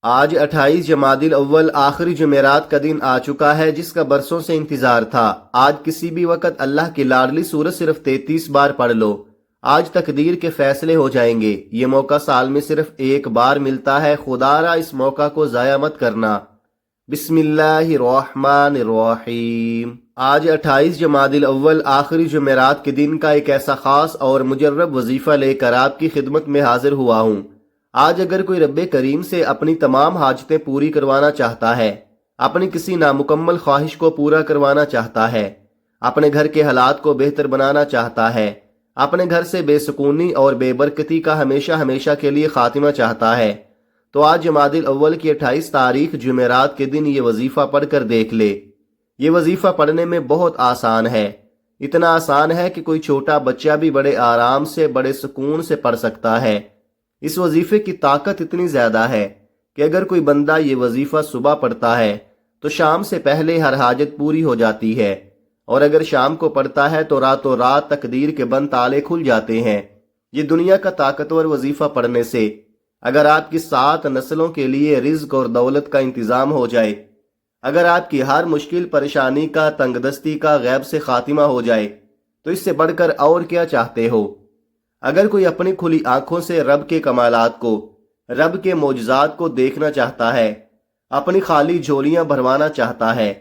آج 28 جمادی الاول آخری جمعرات کا دن آ چکا ہے، جس کا برسوں سے انتظار تھا۔ آج کسی بھی وقت اللہ کی لاڈلی سورت صرف 33 بار پڑھ لو، آج تقدیر کے فیصلے ہو جائیں گے۔ یہ موقع سال میں صرف ایک بار ملتا ہے، خدا را اس موقع کو ضائع مت کرنا۔ بسم اللہ الرحمن الرحیم۔ آج 28 جمادی الاول آخری جمعرات کے دن کا ایک ایسا خاص اور مجرب وظیفہ لے کر آپ کی خدمت میں حاضر ہوا ہوں۔ آج اگر کوئی رب کریم سے اپنی تمام حاجتیں پوری کروانا چاہتا ہے، اپنی کسی نامکمل خواہش کو پورا کروانا چاہتا ہے، اپنے گھر کے حالات کو بہتر بنانا چاہتا ہے، اپنے گھر سے بے سکونی اور بے برکتی کا ہمیشہ ہمیشہ کے لیے خاتمہ چاہتا ہے، تو آج جمادی الاول کی 28 تاریخ جمعرات کے دن یہ وظیفہ پڑھ کر دیکھ لے۔ یہ وظیفہ پڑھنے میں بہت آسان ہے، اتنا آسان ہے کہ کوئی چھوٹا بچہ بھی بڑے آرام سے بڑے سکون سے پڑھ سکتا ہے۔ اس وظیفے کی طاقت اتنی زیادہ ہے کہ اگر کوئی بندہ یہ وظیفہ صبح پڑھتا ہے تو شام سے پہلے ہر حاجت پوری ہو جاتی ہے، اور اگر شام کو پڑھتا ہے تو راتوں رات تقدیر کے بند تالے کھل جاتے ہیں۔ یہ دنیا کا طاقتور وظیفہ پڑھنے سے اگر آپ کی 7 نسلوں کے لیے رزق اور دولت کا انتظام ہو جائے، اگر آپ کی ہر مشکل پریشانی کا تنگ دستی کا غیب سے خاتمہ ہو جائے، تو اس سے بڑھ کر اور کیا چاہتے ہو؟ اگر کوئی اپنی کھلی آنکھوں سے رب کے کمالات کو، رب کے معجزات کو دیکھنا چاہتا ہے، اپنی خالی جھولیاں بھروانا چاہتا ہے،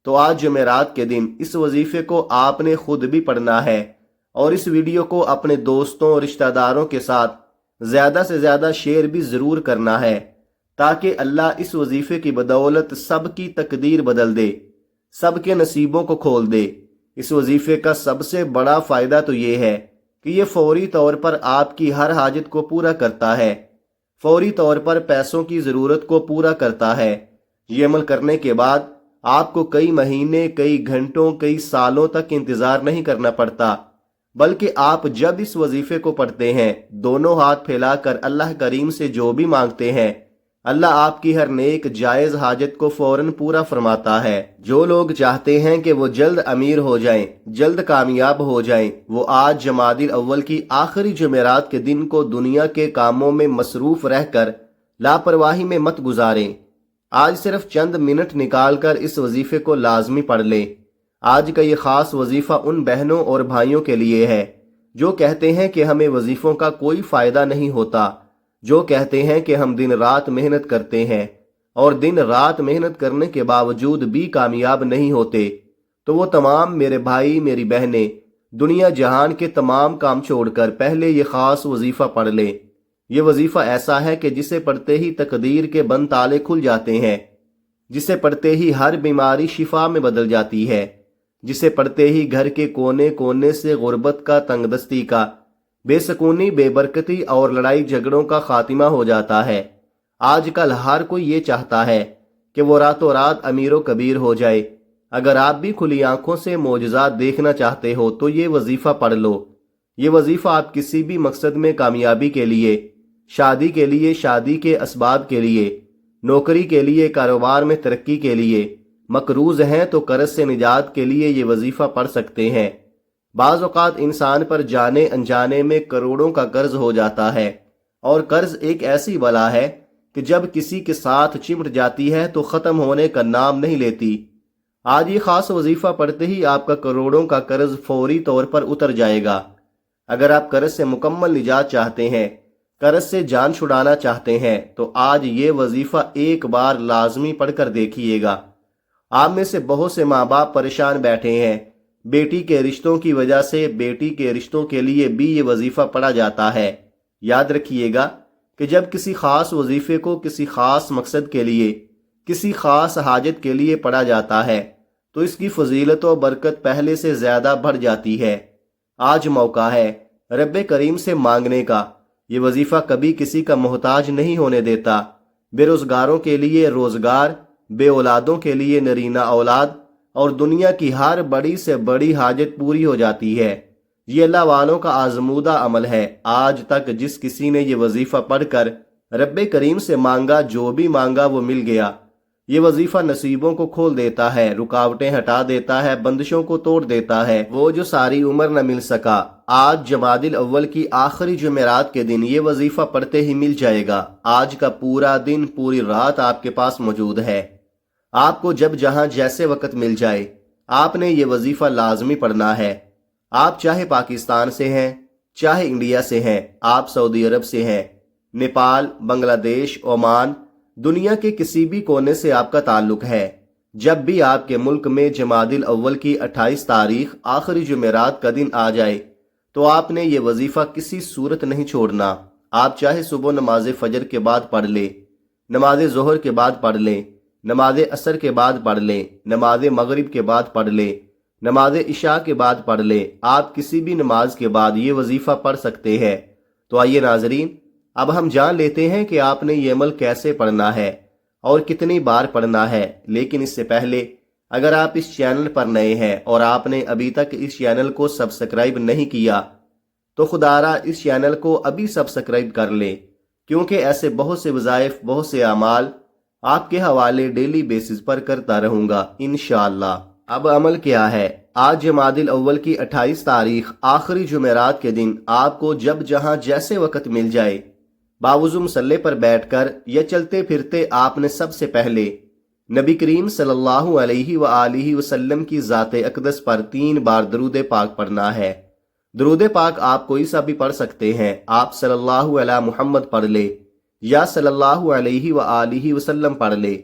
تو آج جمعرات کے دن اس وظیفے کو آپ نے خود بھی پڑھنا ہے، اور اس ویڈیو کو اپنے دوستوں اور رشتہ داروں کے ساتھ زیادہ سے زیادہ شیئر بھی ضرور کرنا ہے، تاکہ اللہ اس وظیفے کی بدولت سب کی تقدیر بدل دے، سب کے نصیبوں کو کھول دے۔ اس وظیفے کا سب سے بڑا فائدہ تو یہ ہے کہ یہ فوری طور پر آپ کی ہر حاجت کو پورا کرتا ہے، فوری طور پر پیسوں کی ضرورت کو پورا کرتا ہے۔ یہ عمل کرنے کے بعد آپ کو کئی مہینے، کئی گھنٹوں، کئی سالوں تک انتظار نہیں کرنا پڑتا، بلکہ آپ جب اس وظیفے کو پڑھتے ہیں، دونوں ہاتھ پھیلا کر اللہ کریم سے جو بھی مانگتے ہیں، اللہ آپ کی ہر نیک جائز حاجت کو فوراً پورا فرماتا ہے۔ جو لوگ چاہتے ہیں کہ وہ جلد امیر ہو جائیں، جلد کامیاب ہو جائیں، وہ آج جمادی الاول کی آخری جمعرات کے دن کو دنیا کے کاموں میں مصروف رہ کر لاپرواہی میں مت گزاریں۔ آج صرف چند منٹ نکال کر اس وظیفے کو لازمی پڑھ لیں۔ آج کا یہ خاص وظیفہ ان بہنوں اور بھائیوں کے لیے ہے جو کہتے ہیں کہ ہمیں وظیفوں کا کوئی فائدہ نہیں ہوتا، جو کہتے ہیں کہ ہم دن رات محنت کرتے ہیں اور دن رات محنت کرنے کے باوجود بھی کامیاب نہیں ہوتے، تو وہ تمام میرے بھائی، میری بہنیں، دنیا جہان کے تمام کام چھوڑ کر پہلے یہ خاص وظیفہ پڑھ لیں۔ یہ وظیفہ ایسا ہے کہ جسے پڑھتے ہی تقدیر کے بند تالے کھل جاتے ہیں، جسے پڑھتے ہی ہر بیماری شفا میں بدل جاتی ہے، جسے پڑھتے ہی گھر کے کونے کونے سے غربت کا، تنگ دستی کا، بے سکونی، بے برکتی اور لڑائی جھگڑوں کا خاتمہ ہو جاتا ہے۔ آج کل ہر کوئی یہ چاہتا ہے کہ وہ راتوں رات امیر و کبیر ہو جائے۔ اگر آپ بھی کھلی آنکھوں سے معجزات دیکھنا چاہتے ہو تو یہ وظیفہ پڑھ لو۔ یہ وظیفہ آپ کسی بھی مقصد میں کامیابی کے لیے، شادی کے لیے، شادی کے اسباب کے لیے، نوکری کے لیے، کاروبار میں ترقی کے لیے، مقروض ہیں تو قرض سے نجات کے لیے یہ وظیفہ پڑھ سکتے ہیں۔ بعض اوقات انسان پر جانے انجانے میں کروڑوں کا قرض ہو جاتا ہے، اور قرض ایک ایسی بلا ہے کہ جب کسی کے ساتھ چمٹ جاتی ہے تو ختم ہونے کا نام نہیں لیتی۔ آج یہ خاص وظیفہ پڑھتے ہی آپ کا کروڑوں کا قرض فوری طور پر اتر جائے گا۔ اگر آپ قرض سے مکمل نجات چاہتے ہیں، قرض سے جان چھڑانا چاہتے ہیں، تو آج یہ وظیفہ ایک بار لازمی پڑھ کر دیکھیے گا۔ آپ میں سے بہت سے ماں باپ پریشان بیٹھے ہیں، بیٹی کے رشتوں کی وجہ سے بیٹی کے رشتوں کے لیے بھی یہ وظیفہ پڑھا جاتا ہے۔ یاد رکھیے گا کہ جب کسی خاص وظیفے کو کسی خاص مقصد کے لیے، کسی خاص حاجت کے لیے پڑھا جاتا ہے تو اس کی فضیلت و برکت پہلے سے زیادہ بڑھ جاتی ہے۔ آج موقع ہے رب کریم سے مانگنے کا۔ یہ وظیفہ کبھی کسی کا محتاج نہیں ہونے دیتا۔ بے روزگاروں کے لیے روزگار، بے اولادوں کے لیے نرینہ اولاد، اور دنیا کی ہر بڑی سے بڑی حاجت پوری ہو جاتی ہے۔ یہ اللہ والوں کا آزمودہ عمل ہے۔ آج تک جس کسی نے یہ وظیفہ پڑھ کر رب کریم سے مانگا، جو بھی مانگا وہ مل گیا۔ یہ وظیفہ نصیبوں کو کھول دیتا ہے، رکاوٹیں ہٹا دیتا ہے، بندشوں کو توڑ دیتا ہے، وہ جو ساری عمر نہ مل سکا آج جمادی الاول کی آخری جمعرات کے دن یہ وظیفہ پڑھتے ہی مل جائے گا۔ آج کا پورا دن، پوری رات آپ کے پاس موجود ہے۔ آپ کو جب جہاں جیسے وقت مل جائے آپ نے یہ وظیفہ لازمی پڑھنا ہے۔ آپ چاہے پاکستان سے ہیں، چاہے انڈیا سے ہیں، آپ سعودی عرب سے ہیں، نیپال، بنگلہ دیش، عمان، دنیا کے کسی بھی کونے سے آپ کا تعلق ہے، جب بھی آپ کے ملک میں جمادی الاول کی 28 تاریخ آخری جمعرات کا دن آ جائے تو آپ نے یہ وظیفہ کسی صورت نہیں چھوڑنا۔ آپ چاہے صبح نماز فجر کے بعد پڑھ لیں، نماز ظہر کے بعد پڑھ لیں، نماز عصر کے بعد پڑھ لیں، نماز مغرب کے بعد پڑھ لیں، نماز عشاء کے بعد پڑھ لیں، آپ کسی بھی نماز کے بعد یہ وظیفہ پڑھ سکتے ہیں۔ تو آئیے ناظرین، اب ہم جان لیتے ہیں کہ آپ نے یہ عمل کیسے پڑھنا ہے اور کتنی بار پڑھنا ہے۔ لیکن اس سے پہلے اگر آپ اس چینل پر نئے ہیں اور آپ نے ابھی تک اس چینل کو سبسکرائب نہیں کیا تو خدارا اس چینل کو ابھی سبسکرائب کر لیں، کیونکہ ایسے بہت سے وظائف، بہت سے اعمال آپ کے حوالے ڈیلی بیسز پر کرتا رہوں گا انشاءاللہ۔ اب عمل کیا ہے؟ آج جمادی الاول کی 28 تاریخ آخری جمعرات کے دن آپ کو جب جہاں جیسے وقت مل جائے باوضو مصلی پر بیٹھ کر یا چلتے پھرتے آپ نے سب سے پہلے نبی کریم صلی اللہ علیہ وآلہ وسلم کی ذات اقدس پر 3 بار درود پاک پڑھنا ہے۔ درود پاک آپ کوئی سا بھی پڑھ سکتے ہیں، آپ صلی اللہ علیہ محمد پڑھ لے یا صلی اللہ علیہ وآلہ وسلم پڑھ لے،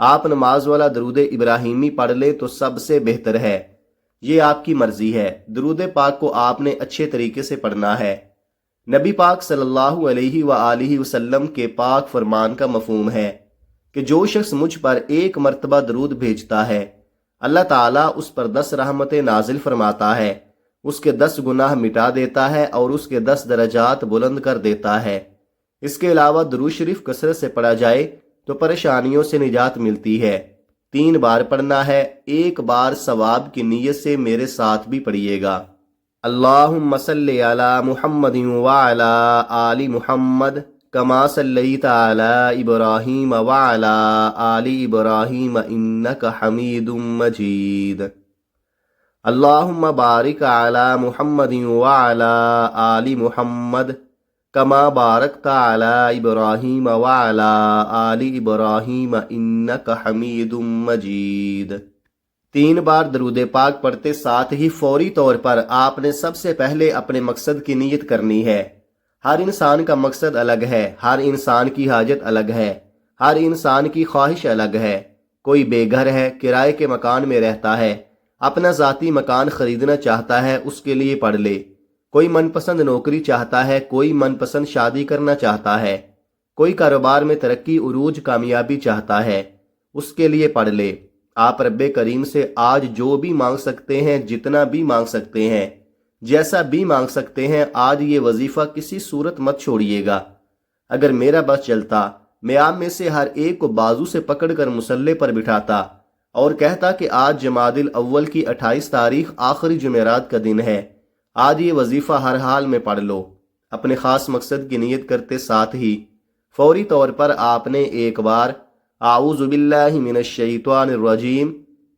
آپ نماز والا درود ابراہیمی پڑھ لے تو سب سے بہتر ہے، یہ آپ کی مرضی ہے۔ درود پاک کو آپ نے اچھے طریقے سے پڑھنا ہے۔ نبی پاک صلی اللہ علیہ وآلہ وسلم کے پاک فرمان کا مفہوم ہے کہ جو شخص مجھ پر 1 مرتبہ درود بھیجتا ہے اللہ تعالیٰ اس پر 10 رحمتیں نازل فرماتا ہے، اس کے 10 گناہ مٹا دیتا ہے اور اس کے 10 درجات بلند کر دیتا ہے۔ اس کے علاوہ درود شریف کثرت سے پڑھا جائے تو پریشانیوں سے نجات ملتی ہے۔ 3 بار پڑھنا ہے، 1 بار ثواب کی نیت سے میرے ساتھ بھی پڑھیے گا۔ اللہم صلی علی محمد وعلی آل محمد کما صلیت علی ابراہیم وعلی آل ابراہیم انک حمید مجید۔ اللہم بارک علی محمد وعلی آل محمد کما بارکت علی ابراہیم وعلی آل ابراہیم انک حمید مجید۔ 3 بار درود پاک پڑھتے ساتھ ہی فوری طور پر آپ نے سب سے پہلے اپنے مقصد کی نیت کرنی ہے۔ ہر انسان کا مقصد الگ ہے، ہر انسان کی حاجت الگ ہے، ہر انسان کی خواہش الگ ہے۔ کوئی بے گھر ہے، کرائے کے مکان میں رہتا ہے، اپنا ذاتی مکان خریدنا چاہتا ہے، اس کے لیے پڑھ لے۔ کوئی من پسند نوکری چاہتا ہے، کوئی من پسند شادی کرنا چاہتا ہے، کوئی کاروبار میں ترقی، عروج، کامیابی چاہتا ہے، اس کے لیے پڑھ لے۔ آپ رب کریم سے آج جو بھی مانگ سکتے ہیں، جتنا بھی مانگ سکتے ہیں، جیسا بھی مانگ سکتے ہیں، آج یہ وظیفہ کسی صورت مت چھوڑیے گا۔ اگر میرا بس چلتا میں آپ میں سے ہر ایک کو بازو سے پکڑ کر مصلی پر بٹھاتا اور کہتا کہ آج جمادی الاول کی 28 تاریخ آخری جمعرات کا دن ہے، آج یہ وظیفہ ہر حال میں پڑھ لو۔ اپنے خاص مقصد کی نیت کرتے ساتھ ہی فوری طور پر آپ نے 1 بار اعوذ باللہ من الشیطان الرجیم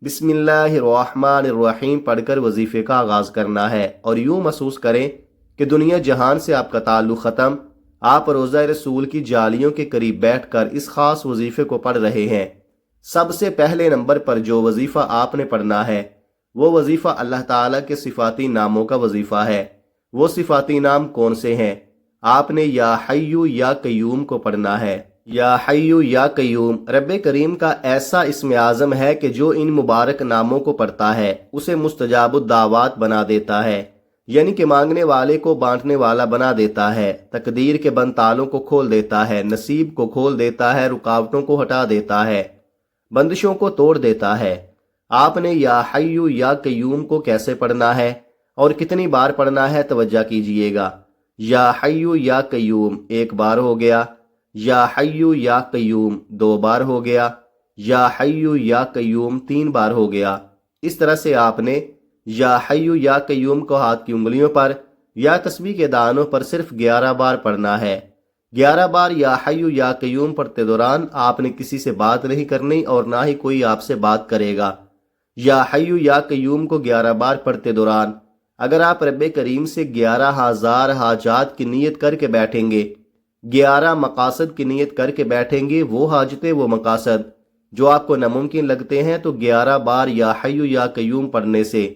بسم اللہ الرحمن الرحیم پڑھ کر وظیفے کا آغاز کرنا ہے، اور یوں محسوس کریں کہ دنیا جہان سے آپ کا تعلق ختم، آپ روضہ رسول کی جالیوں کے قریب بیٹھ کر اس خاص وظیفے کو پڑھ رہے ہیں۔ سب سے پہلے نمبر پر جو وظیفہ آپ نے پڑھنا ہے وہ وظیفہ اللہ تعالیٰ کے صفاتی ناموں کا وظیفہ ہے۔ وہ صفاتی نام کون سے ہیں؟ آپ نے یا حیو یا قیوم کو پڑھنا ہے۔ یا حیو یا قیوم رب کریم کا ایسا اسم اعظم ہے کہ جو ان مبارک ناموں کو پڑھتا ہے اسے مستجاب الدعوات بنا دیتا ہے، یعنی کہ مانگنے والے کو بانٹنے والا بنا دیتا ہے، تقدیر کے بند تالوں کو کھول دیتا ہے، نصیب کو کھول دیتا ہے، رکاوٹوں کو ہٹا دیتا ہے، بندشوں کو توڑ دیتا ہے۔ آپ نے یا حیو یا قیوم کو کیسے پڑھنا ہے اور کتنی بار پڑھنا ہے توجہ کیجئے گا۔ یا حیو یا قیوم 1 بار ہو گیا، یا حیو یا قیوم 2 بار ہو گیا، یا حیو یا قیوم 3 بار ہو گیا۔ اس طرح سے آپ نے یا حیو یا قیوم کو ہاتھ کی انگلیوں پر یا تسبیح کے دانوں پر صرف 11 بار پڑھنا ہے۔ 11 بار یا حیو یا قیوم پڑھتے دوران آپ نے کسی سے بات نہیں کرنی اور نہ ہی کوئی آپ سے بات کرے گا۔ یا حیو یا قیوم کو 11 بار پڑھتے دوران اگر آپ رب کریم سے 11,000 حاجات کی نیت کر کے بیٹھیں گے، 11 مقاصد کی نیت کر کے بیٹھیں گے، وہ حاجتیں وہ مقاصد جو آپ کو ناممکن لگتے ہیں، تو 11 بار یا حیو یا قیوم پڑھنے سے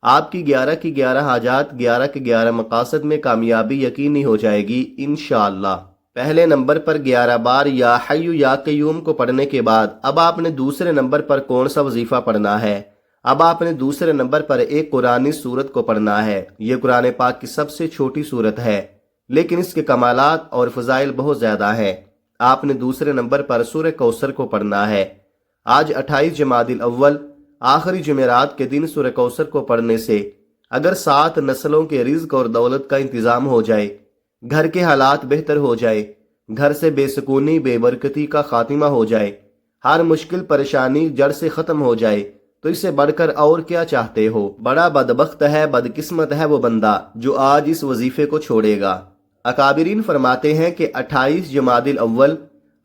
آپ کی 11 کی 11 حاجات، 11 کے 11 مقاصد میں کامیابی یقینی ہو جائے گی انشاءاللہ۔ پہلے نمبر پر 11 بار یا حیو یا قیوم کو پڑھنے کے بعد اب آپ نے دوسرے نمبر پر کون سا وظیفہ پڑھنا ہے؟ اب آپ نے دوسرے نمبر پر ایک قرآنی سورت کو پڑھنا ہے۔ یہ قرآن پاک کی سب سے چھوٹی سورت ہے، لیکن اس کے کمالات اور فضائل بہت زیادہ ہیں۔ آپ نے دوسرے نمبر پر سورہ کوثر کو پڑھنا ہے۔ آج 28 جمادی الاول آخری جمعرات کے دن سورہ کوثر کو پڑھنے سے اگر 7 نسلوں کے رزق اور دولت کا انتظام ہو جائے، گھر کے حالات بہتر ہو جائے، گھر سے بے سکونی بے برکتی کا خاتمہ ہو جائے، ہر مشکل پریشانی جڑ سے ختم ہو جائے، تو اسے بڑھ کر اور کیا چاہتے ہو؟ بڑا بدبخت ہے، بدقسمت ہے وہ بندہ جو آج اس وظیفے کو چھوڑے گا۔ اکابرین فرماتے ہیں کہ 28 جمادی الاول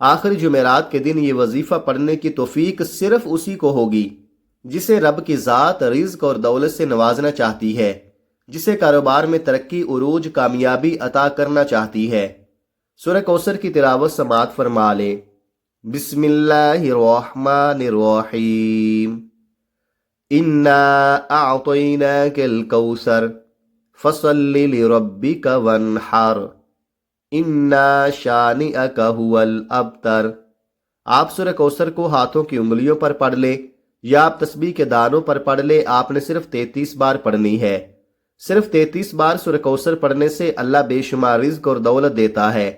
آخری جمعرات کے دن یہ وظیفہ پڑھنے کی توفیق صرف اسی کو ہوگی جسے رب کی ذات رزق اور دولت سے نوازنا چاہتی ہے، جسے کاروبار میں ترقی عروج کامیابی عطا کرنا چاہتی ہے۔ سورہ کوثر کی تلاوت سماعت فرما لیں۔ بسم اللہ الرحمن الرحیم انا اعطیناک الکوثر فصل لربک وانحر انا شانئک هو الابتر۔ آپ سورہ کوثر کو ہاتھوں کی انگلیوں پر پڑھ لے یا آپ تسبیح کے دانوں پر پڑھ لے، آپ نے صرف 33 بار پڑھنی ہے۔ صرف 33 بار سورہ کوثر پڑھنے سے اللہ بے شمار رزق اور دولت دیتا ہے،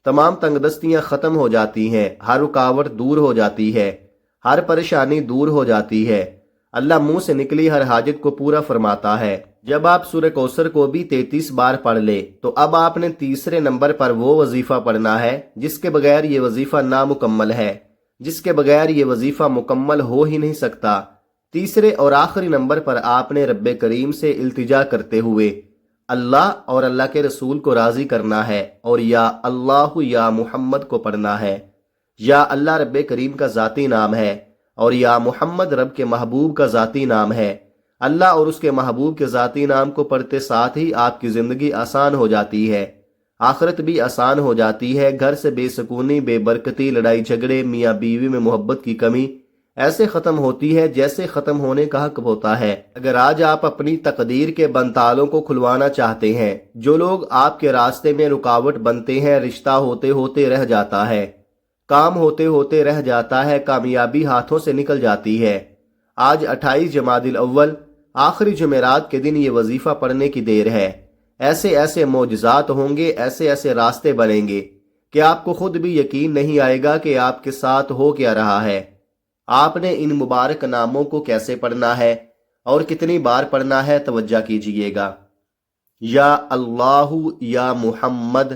تمام تنگ دستیاں ختم ہو جاتی ہیں، ہر رکاوٹ دور ہو جاتی ہے، ہر پریشانی دور ہو جاتی ہے، اللہ منہ سے نکلی ہر حاجت کو پورا فرماتا ہے۔ جب آپ سورہ کوثر کو بھی 33 بار پڑھ لے تو اب آپ نے تیسرے نمبر پر وہ وظیفہ پڑھنا ہے جس کے بغیر یہ وظیفہ نامکمل ہے، جس کے بغیر یہ وظیفہ مکمل ہو ہی نہیں سکتا۔ تیسرے اور آخری نمبر پر آپ نے رب کریم سے التجا کرتے ہوئے اللہ اور اللہ کے رسول کو راضی کرنا ہے اور یا اللہ یا محمد کو پڑھنا ہے۔ یا اللہ رب کریم کا ذاتی نام ہے اور یا محمد رب کے محبوب کا ذاتی نام ہے۔ اللہ اور اس کے محبوب کے ذاتی نام کو پڑھتے ساتھ ہی آپ کی زندگی آسان ہو جاتی ہے، آخرت بھی آسان ہو جاتی ہے۔ گھر سے بے سکونی بے برکتی، لڑائی جھگڑے، میاں بیوی میں محبت کی کمی ایسے ختم ہوتی ہے جیسے ختم ہونے کا حق ہوتا ہے۔ اگر آج آپ اپنی تقدیر کے بندتالوں کو کھلوانا چاہتے ہیں، جو لوگ آپ کے راستے میں رکاوٹ بنتے ہیں، رشتہ ہوتے ہوتے رہ جاتا ہے، کام ہوتے ہوتے رہ جاتا ہے، کامیابی ہاتھوں سے نکل جاتی ہے، آج 28 جمادی الاول آخری جمعرات کے دن یہ وظیفہ پڑھنے کی دیر ہے۔ ایسے ایسے معجزات ہوں گے، ایسے ایسے راستے بنیں گے کہ آپ کو خود بھی یقین نہیں آئے گا کہ آپ کے ساتھ ہو کیا رہا ہے۔ آپ نے ان مبارک ناموں کو کیسے پڑھنا ہے اور کتنی بار پڑھنا ہے، توجہ کیجئے گا۔ یا اللہ یا محمد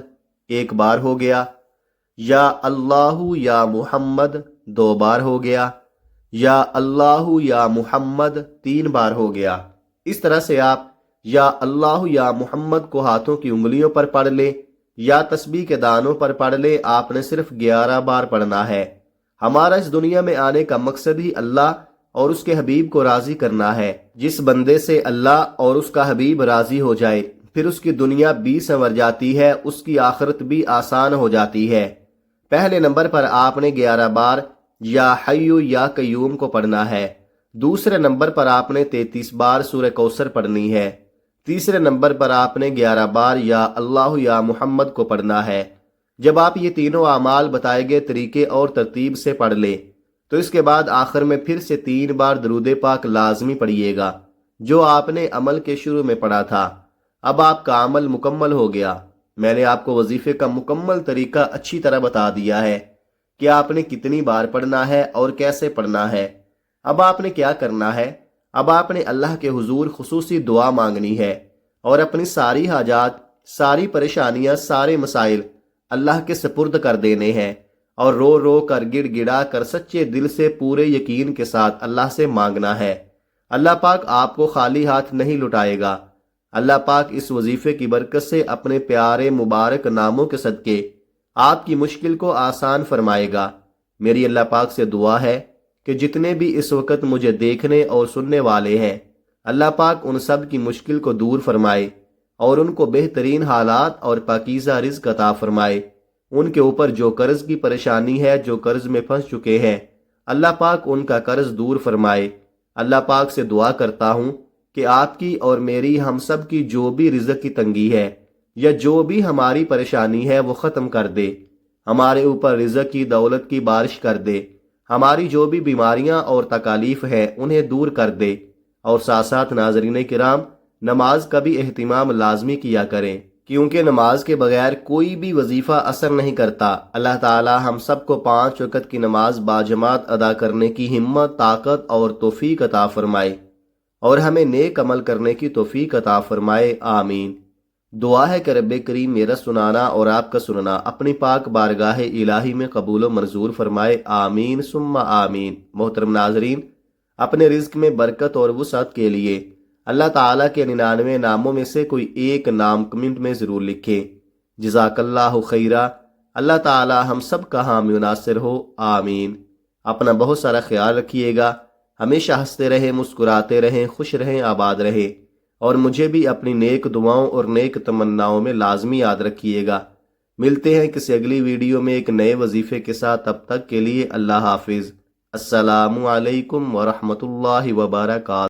1 بار ہو گیا، یا اللہ یا محمد 2 بار ہو گیا، یا اللہ یا محمد 3 بار ہو گیا۔ اس طرح سے آپ یا اللہ یا محمد کو ہاتھوں کی انگلیوں پر پڑھ لے یا تسبیح کے دانوں پر پڑھ لے، آپ نے صرف 11 بار پڑھنا ہے۔ ہمارا اس دنیا میں آنے کا مقصد ہی اللہ اور اس کے حبیب کو راضی کرنا ہے۔ جس بندے سے اللہ اور اس کا حبیب راضی ہو جائے، پھر اس کی دنیا بھی سنور جاتی ہے، اس کی آخرت بھی آسان ہو جاتی ہے۔ پہلے نمبر پر آپ نے 11 بار یا حیو یا قیوم کو پڑھنا ہے۔ دوسرے نمبر پر آپ نے 33 بار سورہ کوثر پڑھنی ہے۔ تیسرے نمبر پر آپ نے 11 بار یا اللہ یا محمد کو پڑھنا ہے۔ جب آپ یہ تینوں اعمال بتائے گئے طریقے اور ترتیب سے پڑھ لیں تو اس کے بعد آخر میں پھر سے 3 بار درود پاک لازمی پڑھیے گا جو آپ نے عمل کے شروع میں پڑھا تھا۔ اب آپ کا عمل مکمل ہو گیا۔ میں نے آپ کو وظیفے کا مکمل طریقہ اچھی طرح بتا دیا ہے کہ آپ نے کتنی بار پڑھنا ہے اور کیسے پڑھنا ہے۔ اب آپ نے کیا کرنا ہے؟ اب آپ نے اللہ کے حضور خصوصی دعا مانگنی ہے اور اپنی ساری حاجات، ساری پریشانیاں، سارے مسائل اللہ کے سپرد کر دینے ہیں اور رو رو کر گڑ گڑا کر سچے دل سے پورے یقین کے ساتھ اللہ سے مانگنا ہے۔ اللہ پاک آپ کو خالی ہاتھ نہیں لٹائے گا۔ اللہ پاک اس وظیفے کی برکت سے اپنے پیارے مبارک ناموں کے صدقے آپ کی مشکل کو آسان فرمائے گا۔ میری اللہ پاک سے دعا ہے کہ جتنے بھی اس وقت مجھے دیکھنے اور سننے والے ہیں، اللہ پاک ان سب کی مشکل کو دور فرمائے اور ان کو بہترین حالات اور پاکیزہ رزق عطا فرمائے۔ ان کے اوپر جو قرض کی پریشانی ہے، جو قرض میں پھنس چکے ہیں، اللہ پاک ان کا قرض دور فرمائے۔ اللہ پاک سے دعا کرتا ہوں کہ آپ کی اور میری، ہم سب کی جو بھی رزق کی تنگی ہے یا جو بھی ہماری پریشانی ہے وہ ختم کر دے، ہمارے اوپر رزق کی، دولت کی بارش کر دے، ہماری جو بھی بیماریاں اور تکالیف ہیں انہیں دور کر دے۔ اور ساتھ ساتھ ناظرین کرام، نماز کا بھی اہتمام لازمی کیا کریں، کیونکہ نماز کے بغیر کوئی بھی وظیفہ اثر نہیں کرتا۔ اللہ تعالی ہم سب کو 5 وقت کی نماز باجماعت ادا کرنے کی ہمت، طاقت اور توفیق عطا فرمائے، اور ہمیں نیک عمل کرنے کی توفیق عطا فرمائے، آمین۔ دعا ہے کہ رب کریم میرا سنانا اور آپ کا سننا اپنی پاک بارگاہ الہی میں قبول و منظور فرمائے، آمین ثم آمین۔ محترم ناظرین، اپنے رزق میں برکت اور وسعت کے لیے اللہ تعالیٰ کے 99 ناموں میں سے کوئی ایک نام کمنٹ میں ضرور لکھیں۔ جزاک اللہ خیرہ۔ اللہ تعالیٰ ہم سب کا حامی و ناصر ہو، آمین۔ اپنا بہت سارا خیال رکھیے گا، ہمیشہ ہنستے رہیں، مسکراتے رہیں، خوش رہیں، آباد رہیں، اور مجھے بھی اپنی نیک دعاؤں اور نیک تمناؤں میں لازمی یاد رکھیے گا۔ ملتے ہیں کسی اگلی ویڈیو میں ایک نئے وظیفے کے ساتھ، تب تک کے لیے اللہ حافظ۔ السلام علیکم ورحمۃ اللہ وبرکاتہ۔